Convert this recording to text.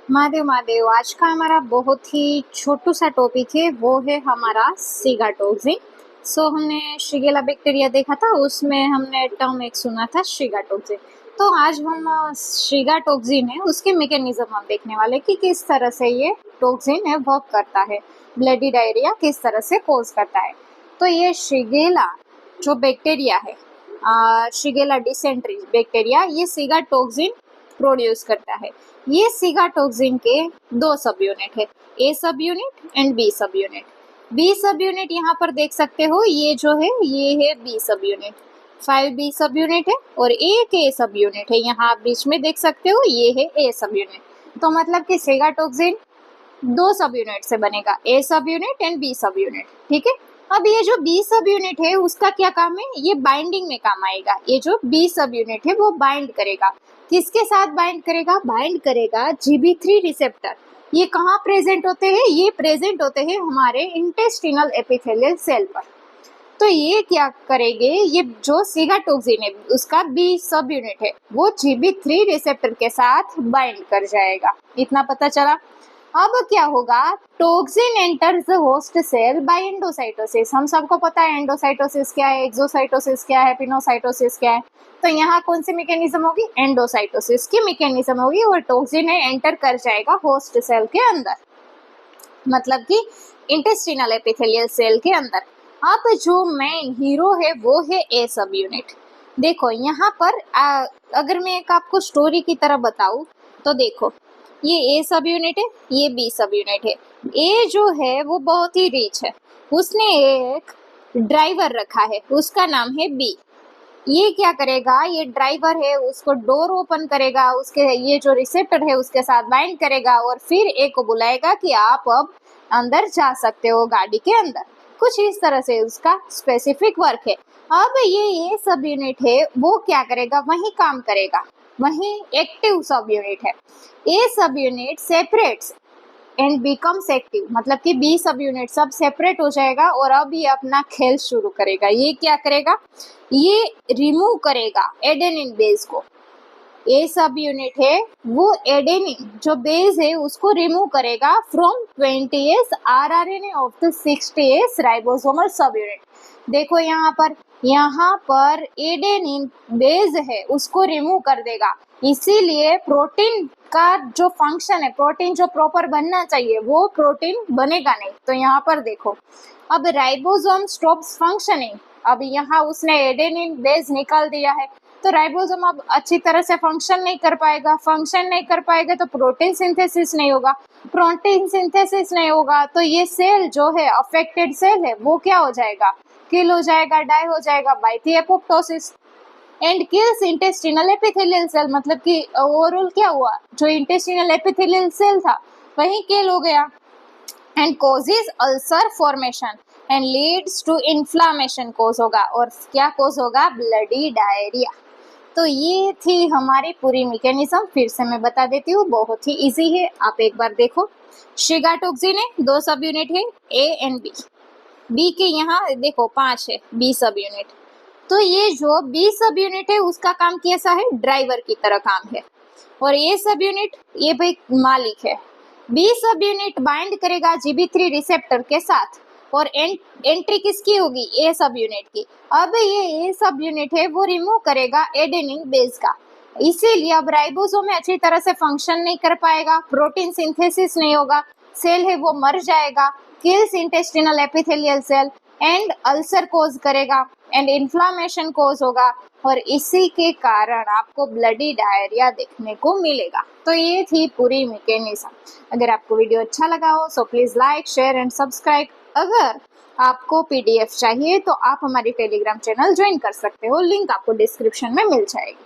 महादेव महादेव। आज का हमारा बहुत ही छोटू सा टॉपिक है, वो है हमारा सिगाटोक्सिन। हमने शिगेला बैक्टीरिया देखा था, उसमें हमने टर्म एक सुना था सिगाटोक्सिन। तो आज हम सिगाटोक्सिन है उसके मैकेनिज्म हम देखने वाले कि किस तरह से ये टॉक्सिन है वर्क करता है, ब्लडी डायरिया किस तरह से कोज करता है। तो ये शिगेला जो बैक्टीरिया है, शिगेला डिसेंट्री बैक्टीरिया, ये सिगाटोक्सिन प्रोड्यूस करता है। ये सिगाटोक्सिन के दो सब यूनिट है, A sub unit and B sub unit. B sub unit यहाँ पर देख सकते हो, ये जो है ये है B sub unit, 5 B sub unit है और एक ए सब यूनिट है। यहाँ आप बीच में देख सकते हो ये है ए सब यूनिट। तो मतलब कि सिगाटोक्सिन दो सब यूनिट से बनेगा, A sub unit and B sub unit. ठीक है, अब ये जो बी सब यूनिट है उसका क्या काम है, ये बाइंडिंग में काम आएगा। ये जो बी सब यूनिट है वो बाइंड करेगा, किसके साथ बाइंड करेगा, बाइंड करेगा GB3 रिसेप्टर। ये कहाँ प्रेजेंट होते हैं, ये प्रेजेंट होते हैं हमारे इंटेस्टिनल एपिथेलियल सेल पर। तो ये क्या करेंगे, ये जो सिगाटोक्सिन है उसका बी सब यूनिट है वो GB3 रिसेप्टर के साथ बाइंड कर जाएगा। इतना पता चला। अब क्या होगा, toxin enters the host cell by endocytosis. हम सबको पता है एंडोसाइटोसिस क्या है, एक्सोसाइटोसिस क्या है, पिनोसाइटोसिस क्या है। तो यहाँ कौन सी मैकेनिज्म होगी, एंडोसाइटोसिस की मैकेनिज्म होगी और टॉक्सिन है एंटर कर जाएगा होस्ट सेल के अंदर, मतलब कि इंटेस्टिनल एपिथेलियल सेल के अंदर। अब जो मेन हीरो है वो है ए सब यूनिट। देखो यहाँ पर अगर मैं एक आपको स्टोरी की तरह बताऊं तो देखो, ये ए सब यूनिट है, ये बी सब यूनिट है। ए जो है वो बहुत ही रिच है, उसने एक ड्राइवर रखा है, उसका नाम है बी। ये क्या करेगा, ये ड्राइवर है उसको डोर ओपन करेगा, उसके ये जो रिसेप्टर है उसके साथ बाइंड करेगा और फिर ए को बुलाएगा कि आप अब अंदर जा सकते हो गाड़ी के अंदर। कुछ इस तरह से उसका स्पेसिफिक वर्क है। अब ये सब यूनिट है वो क्या करेगा, वही काम करेगा, वही एक्टिव सब यूनिट है। A sub unit separates and becomes active, मतलब कि बी सब यूनिट सब सेपरेट हो जाएगा और अब ये अपना खेल शुरू करेगा। ये क्या करेगा, ये रिमूव करेगा एडेनिन बेस को। ए सब यूनिट है वो एडेनिन जो बेस है उसको रिमूव करेगा from 20S rRNA of the 60S ribosomal सब यूनिट। देखो यहाँ पर एडेनिन बेस है उसको रिमूव कर देगा, इसीलिए प्रोटीन का जो फंक्शन है, प्रोटीन जो प्रॉपर बनना चाहिए वो प्रोटीन बनेगा नहीं। तो यहाँ पर देखो, अब राइबोसोम स्टॉप्स फंक्शनिंग। अब यहाँ उसने एडेनिन बेस निकाल दिया है तो राइबोसोम अब अच्छी तरह से फंक्शन नहीं कर पाएगा तो प्रोटीन सिंथेसिस नहीं होगा। प्रोटीन सिंथेसिस नहीं होगा तो ये सेल जो है, अफेक्टेड सेल है, वो क्या हो जाएगा, किल हो जाएगा, डाई हो जाएगा by the apoptosis and kills intestinal epithelial cell. मतलब कि ओवरऑल क्या हुआ, जो इंटेस्टिनल एपिथेलियल सेल था वही किल हो गया and causes ulcer formation and leads to inflammation cause होगा। और क्या कोज होगा, ब्लडी डायरिया। तो ये थी हमारी पूरी मैकेनिज्म। फिर से मैं बता देती हूँ, बहुत ही इजी है, आप एक बार देखो। सिगाटोक्सिन है, दो सब यूनिट है, ए एंड बी। बी के यहाँ देखो 5 है बी सब यूनिट। तो ये जो बी सब यूनिट है उसका काम कैसा है, ड्राइवर की तरह काम है। और ए सब यूनिट ये भाई मालिक है। बी सब यूनिट बाइंड करेगा GB3 रिसेप्टर के साथ और एंट्री किसकी होगी, ए सब यूनिट की। अब ये ए सब यूनिट है वो रिमूव करेगा एडेनिन बेस का, इसीलिए अब राइबोसोम में अच्छी तरह से फंक्शन नहीं कर पाएगा, प्रोटीन सिंथेसिस नहीं होगा, सेल है वो मर जाएगा, kills intestinal epithelial cell and ulcer cause करेगा एंड इन्फ्लामेशन कोज होगा और इसी के कारण आपको ब्लडी डायरिया देखने को मिलेगा। तो ये थी पूरी मैकेनिज्म। अगर आपको वीडियो अच्छा लगा हो so please like, share and subscribe. अगर आपको PDF चाहिए तो आप हमारी टेलीग्राम चैनल ज्वाइन कर सकते हो, लिंक आपको डिस्क्रिप्शन में मिल जाएगी।